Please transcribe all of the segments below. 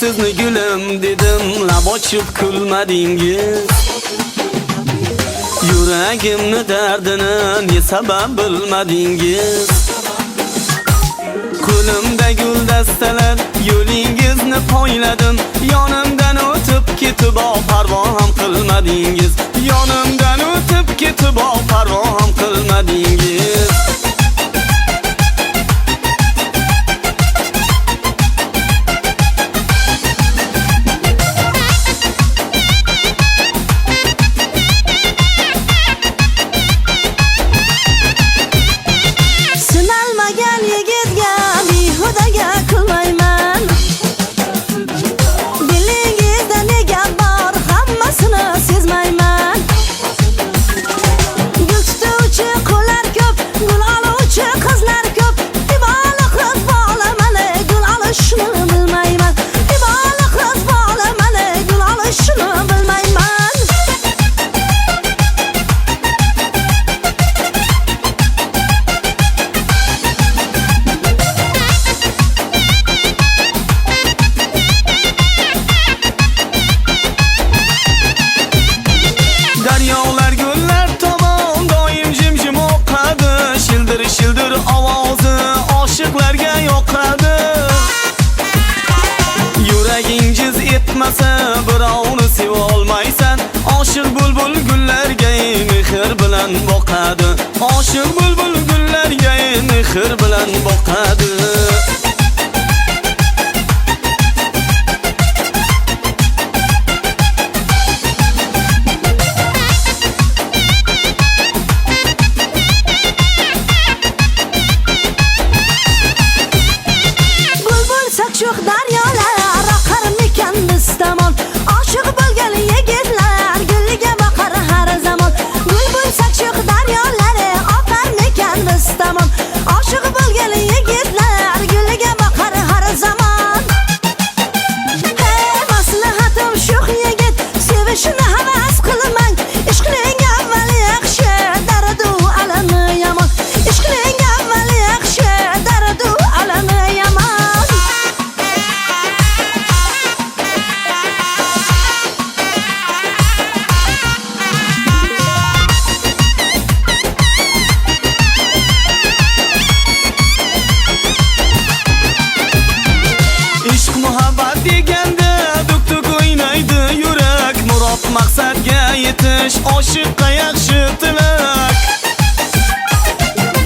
sizni gulim dedim, lab ochib kulmadingiz. Yuragimni dardini ne sabab bilmadingiz. Qo'limda guldastalar, yo'lingizni poyladim. Yonimdan o'tib ketib parvo ham qilmadingiz. Yonimdan o'tib ketib parvo ham qilmadingiz. Sinalmagan yigitga behudaga kulmayman. Dilingizda nega bor, hammasini sezmayman. Gul tutuvchi qo'llar ko'p, gul oluvchi qizlar ko'p. Iboli qiz bo'laman, gul olishni bilmayman. Iboli qiz bo'laman, gul olishni bilmayman. Daryolar gullar tomon doim jim-jim oqadi. Shildir-shildir ovozi oshiqlarga yoqadi. Yuragingiz etmasa birovni seva olmaysan. Oshiq bulbul gullarga mehr bilan boqadi. Oshiq bulbul gullarga mehr bilan boqadi. Sho'x daryolar oqarmikan biz tomon. Oshiq bo'lgan yigitlar gulga boqar har zamon. Gul bo'lsak sho'x daryolar oqarmikan biz tomon. Oshiq bo'lgan yigitlar gulga boqar har zamon. Hey maslahatim sho'x yigit, sevishni havas qilmang. Ishqning avvali yaxshi, dardu alami yomon. Ishqning avvali yaxshi, dardu alami yomon. Ishq muhabbat deganda duk-duk o'ynaydi yurak. Murod maqsadga yetish oshiqqa yaxshi tilak.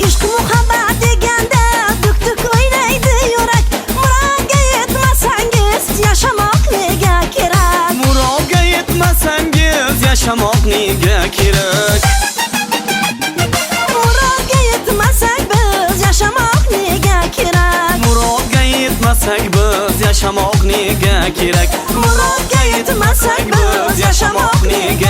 Ishq muhabbat deganda duk-duk o'ynaydi yurak. Murodga yetmasangiz yashamoq nega kerak? Murodga yetmasangiz yashamoq nega kerak? Murodga yetmasak biz yashamoq nega kerak? Murodga yetmasak biz yashamoq nega kerak? Murodga yetmasak biz yashamoq nega